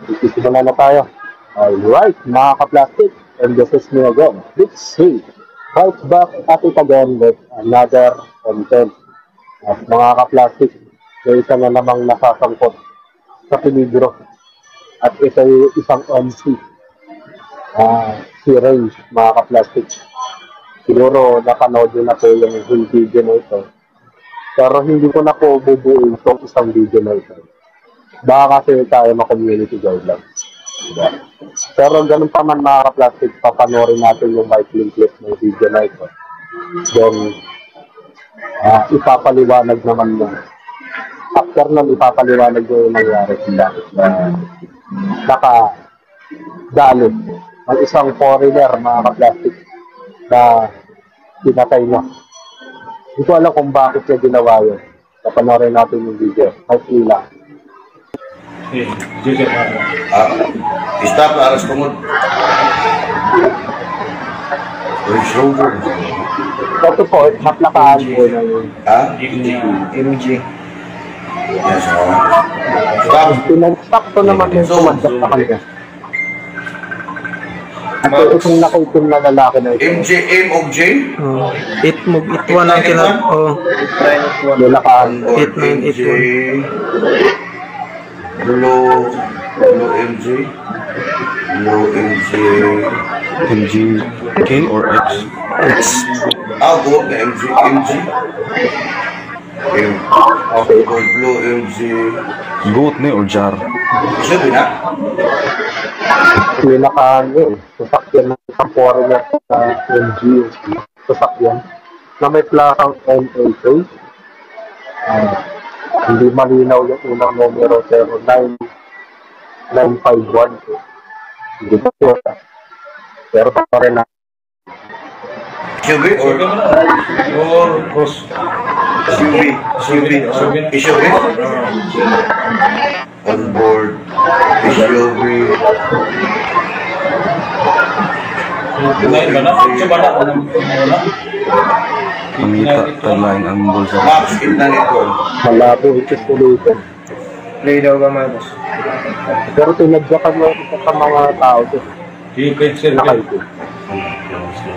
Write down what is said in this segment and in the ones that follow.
Isimula na tayo. Alright, mga ka-plastic, and this is me again. Let's see. Right back at it again with another content. At mga ka-plastic, may isa na namang nasasangkot sa peligro. At ito yung isang MC. Si Ray, mga ka-plastic. Siguro napanood nyo na po yung video na ito. Pero hindi ko na po bubuin itong isang video na ito. Baka kasi tayo ma-community guidelines. Diba? Pero ganun pa man mga ka-plastic, papanorin natin yung maikling clip ng video na ito. Then, ipapaliwanag naman mo. After nun, ipapaliwanag yung nangyari sila na nakadalo ng isang foreigner, mga ka-plastic, na pinatay niya. Hindi ko alam kung bakit niya ginawa yun. Papanorin natin yung video. Maikling lang. Stop, aras komod. Range Rover. Ito po, matlakaan po na yun. MG. Yes, stop. Pinag-stop ko naman yung tumadyak sa kanila. At itong nakaitim na lalaki na ito. MJ, M of J? Itwan ang kinag... Lalakaan. 8981. Blue MJ. Blue MJ. MG K or X? X. Go na MG. M. Okay. Blue MJ. Goat na or jar? Sabi na? Lalakaan yun. Sasakyan ng isang foreigner sa MG. Sasakyan. Na may plasang NAK. Hindi malinaw yung unang numero 09951. Hindi ba yun? Pero pa rin na. SUV or cross? SUV. On board. SUV. Pamita, tagline ang bulsa. Max, kita nito. Malabo ito ulitin. Play daw ba mga boss? Pero tinadyakan mo ito sa mga tao ito. Nakaitin.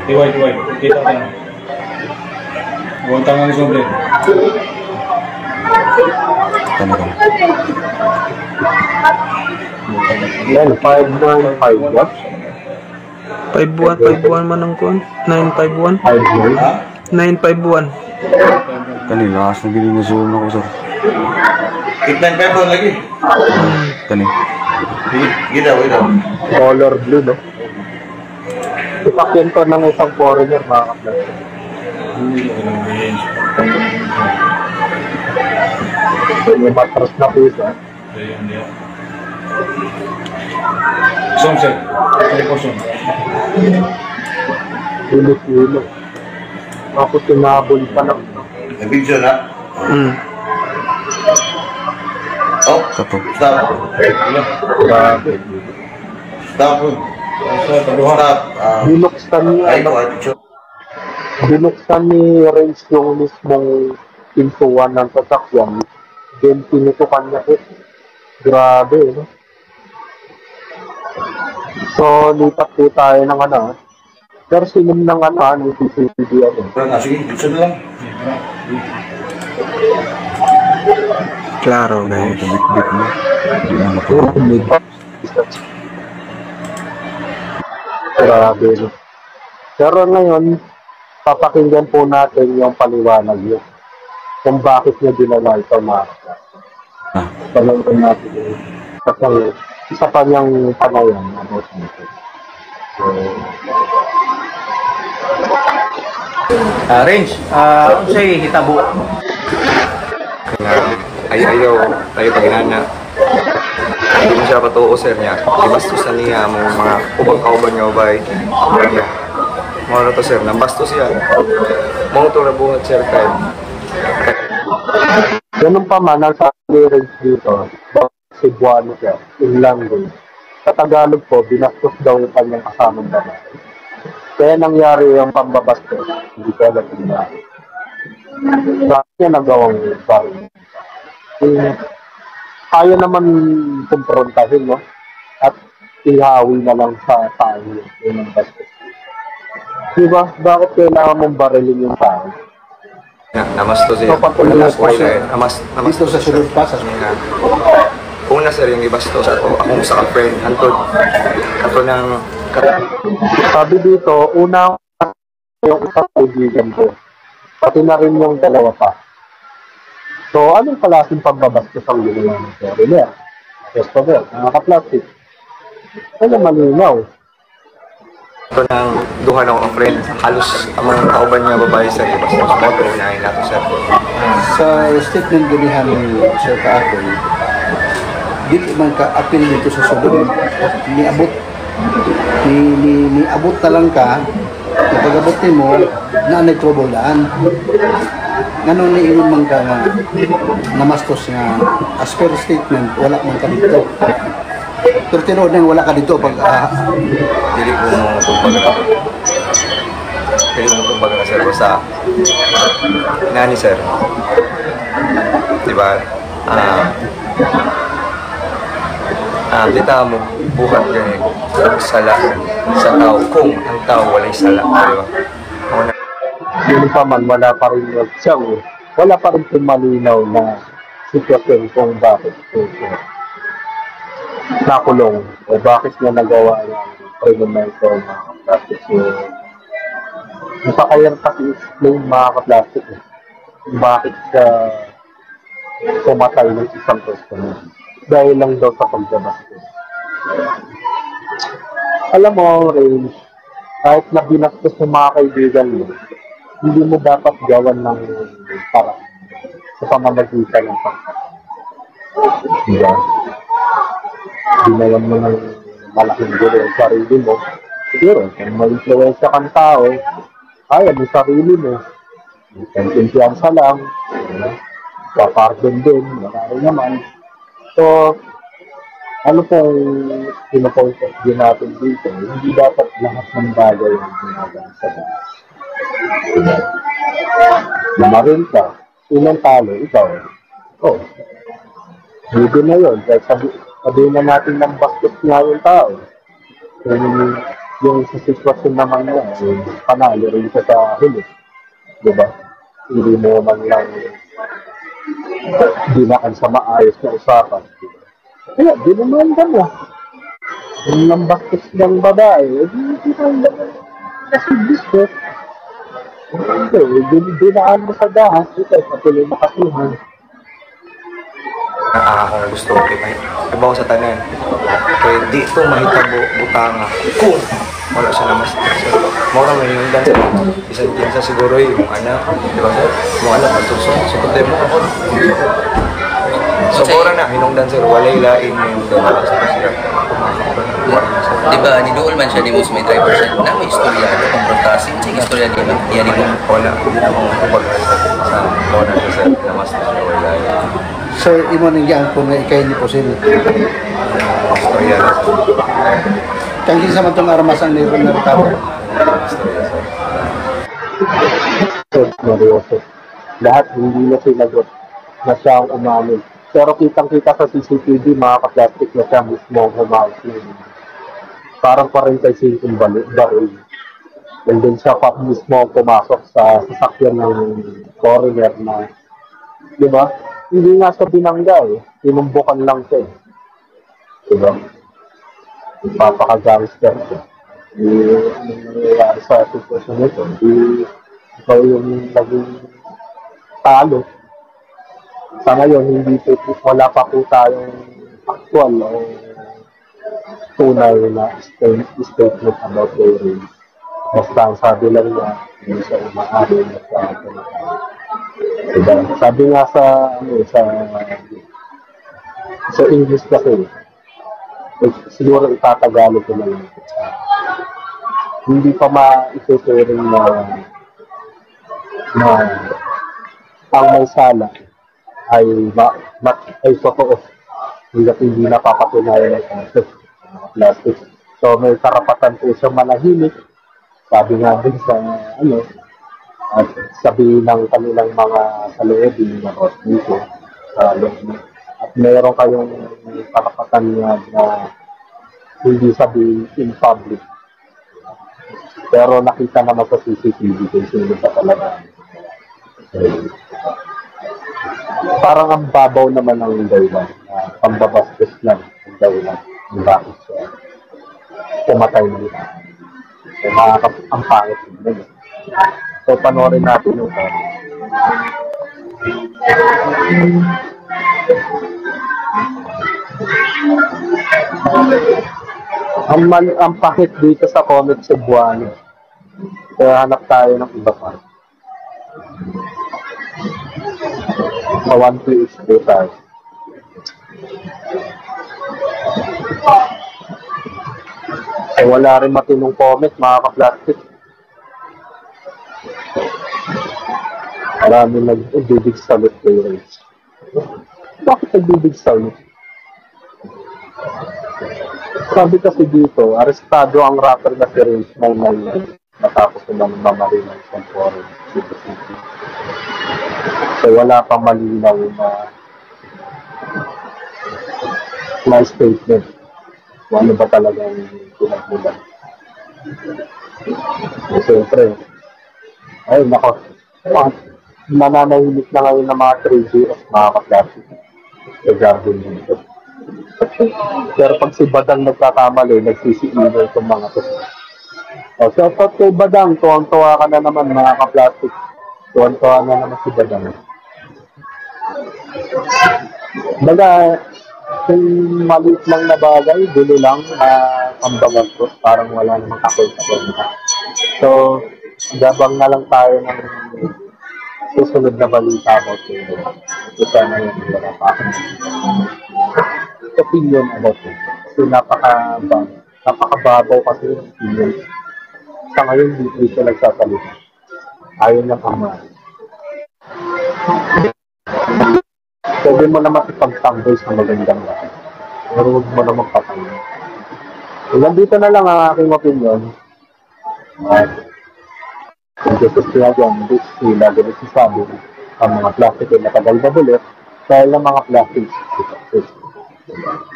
Diway. Kita ka na. Huwag tangang sobre. Talagang. Yan, 5951. 51 man ang kuhan. 951. 951. Kanina, lakas na giling na zoom ako, sir. Kita nito lagi. Kanina. Gila. Color blue, no? Sasakyan ko ng isang foreigner, mga kapatid. May matras na pisa. Somse. Teleposon. Hilo. Ako tinabol pa lang. May video na. Oh, Kato. stop. Grabe. Stop. Binuksan niya, Ay, attitude. binuksan ni Range yung mismong pintuan ng sasakyan. Then pinutukan niya ito. Grabe, no? So, lipat po tayo ng ano. Pero sinom ng ano, ng CCTV ano. Sige, dito na lang. Klaro, Dahil guys. ito bit mo. Hindi na matuwa. Grabe, no? Pero ngayon, papakinggan po natin yung paliwanag niya. Kung bakit niya ginawa ito, mga panoorin natin yun. Kasi isa pa niyang panayan about nito. So, Range, ano sa'yo hitabo? Ayaw tayo paginana. Hindi mo siya patuo, sir niya. Ibastusan niya ang mga ubang-kauban niya ubay. Mga to, sir, nambastos siya. Mga ito nabuhat, sir, kayo. ganun pa man, ang sabi rin dito, Cebuano siya, in language. Sa Tagalog po, binastos daw yung kanyang kasamang babae. Kaya nangyari yung pambabastos, hindi ko alam kung nangyari. Sa kanya nagawang sorry. Kaya naman kumprontahin, no? at ihawi na lang sa tayo yung bastos. Diba? Bakit kailangan mong barilin yung tao? Namasto sir. So, patuloy Namas po, sir. Namasto Dito sa sunod pa, sa sunod. Una sir, yung ibastos ako. Akong sa ka-friend. Kato ng... Sabi dito, unang yung isang kaibigan ko. Pati na rin yung dalawa pa. So, anong klaseng pagbabastos ang ginawa ng foreigner? Yes, pa ba? Nakaka-plastic. Ano malinaw? Ito ng duha na akong friend. Halos ang mga kauban niya babae sir. Ibastos ko. Pero unahin natin sir. Sa statement ganihan ni Sir Kaakol, di man ka-appeal dito sa sunod. Niabot. Niabot na lang ka. Napag-abutin mo, na nag-trouble daan. Nganon ni ingon man ka nga namastos nga as per statement, wala man ka dito. Pero tinood na wala ka dito pag Dili ko mo tumbaga. Dili mo tumbaga sir. Basta, nani sir. Diba? Kita mo buhat ganyan sala sa tao kung ang tao walay sala. Diba? Yun pa man, wala pa rin wala pa rin malinaw na sitwasyon kung bakit ito nakulong o bakit niya nagawa yung criminal ito na plastic. Hindi pa kaya kasi explain mga ka-plastic bakit siya pumatay ng isang customer dahil lang daw sa pagbabastos. Alam mo, Range, kahit na binastos ng mga kaibigan mo, hindi mo dapat gawan ng parang sa pamamagitan ng diba? Ginawan mo ng malaking gulo ang sarili mo. Siguro, kung ma-influensya kang tao, kaya mo sarili mo. Kumpiyansa lang. Papardon din. Marami naman. So, ano pong pinapoint of view natin dito, hindi dapat lahat ng bagay ang ginagawa sa taas. Diba? Lumarin ka, unang talo, ikaw. Oh, hindi na yun. Kahit sabihin na natin ng bastos nga yung tao. Yung sa sitwasyon naman niya, panalo rin siya sa huli. Diba? Hindi mo man lang dinakan sa maayos na usapan. Kaya, di naman ka mo. Yung nambastos ng babae, di naman kasi business. Dinaan mo sa dahas, ito, patuloy makasuhan. Kung gusto ko ibaw sa tanan. Kaya di ito mahitabo butanga. Kung wala siya naman sa mura may yung dan isang kinsa siguro yung anak. Di ba sir? Yung anak magsusong. Sukot mo ako. So mura na, hinungdan sir. Walay lain yung dalawa sa sir. Diba, nidool man siya ni Mus may 3%. Na may istorya, konfrontasi. Sige, istorya niya. Yan mo. Wala. Hindi na akong kapag sa mura na sir. Namas na siya walay lain. So, imo nang yan kung ikay ni po sila. Istorya na sir. Kangkin sa matong armas ang niro na tao. Istorya sir. Seryoso. Lahat hindi na sinagot na siya ang umamin. Pero kitang-kita sa CCTV, mga ka-plastic na siya mismo ang humawak niya. Parang 45 baril. And then siya pa mismo ang pumasok sa sasakyan ng foreigner na, di ba? Hindi nga siya binangga eh. Tinumbukan lang siya eh. Di ba? Papaka-gangster siya. Anong nangyayari sa sitwasyon nito? Ikaw yung naging talo. Sa ngayon, wala pa po tayong actual o tunay na statement about the race. Basta ang sabi lang niya, hindi siya umaari na sa atin. Diba? Sabi nga sa English kasi, siguro itatagalog ko na lang. Hindi pa ma-ituturing na ang may sala ay totoo hanggang hindi napapatunayan ng plastic. So may karapatan po siya manahimik. Sabi nga din sa at sabihin ng kanilang mga kaloob dito sa loob. At meron kayong karapatan na hindi sabihin in public. Pero nakita naman sa CCTV kung sino sa talaga. Parang ang babaw naman ng dahilan. Pambabastos lang ang dahilan. Ang bakit siya pumatay nila. So, ang pangit nila. So, panoorin natin yung ang pangit dito sa comment sa Buwan. Kaya hanap tayo ng iba pa. Sa 1PH po tayo. Wala rin matinong comment, mga ka-plastic. Marami nag-bibig salut kayo rin. Bakit nag-bibig salut? Sabi kasi dito, arestado ang rapper na si Rage 999 matapos silang mamaril ng Sampore City. So wala pang malinaw na statement kung ano ba talagang pinagmulan. So siyempre, ay nako, nananahimik na ngayon ng mga 3GS, mga ka-plastic sa garden nito. Pero pag si Badang nagkakamali, nagsisi-email itong mga to. O, so kay Badang, tuwang-tuwa ka na naman, mga ka-plastic. Tuwang-tuwa na naman si Badang. Baga, yung maliit lang na bagay, dulo lang, pambagas ko, parang wala namang kakul-kakul. So, gabang na lang tayo ng susunod na balita about it. Ito na yung wala pa opinion about it. Kasi napakababaw kasi yung opinion. Sa ngayon, hindi siya nagsasalita. Ayaw niyang ama. Pwede mo naman ipagtanggol sa magandang lahat. Pero huwag mo naman patay. Hanggang dito na lang ang aking opinion. Kung gusto siya dyan, sila din sasabi ang mga plastic ay matagal na bulit dahil ang mga plastic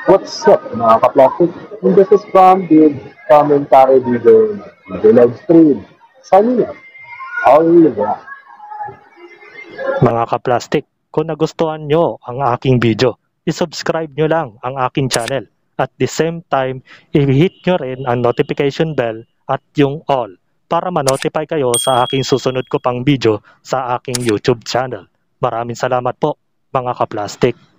What's up, mga ka-plastic? And this is from the commentary video the live stream. Signing up. Oliver. Mga ka-plastic, kung nagustuhan nyo ang aking video, isubscribe nyo lang ang aking channel. At the same time, i-hit nyo rin ang notification bell at yung all para ma-notify kayo sa aking susunod ko pang video sa aking YouTube channel. Maraming salamat po, mga ka-plastic.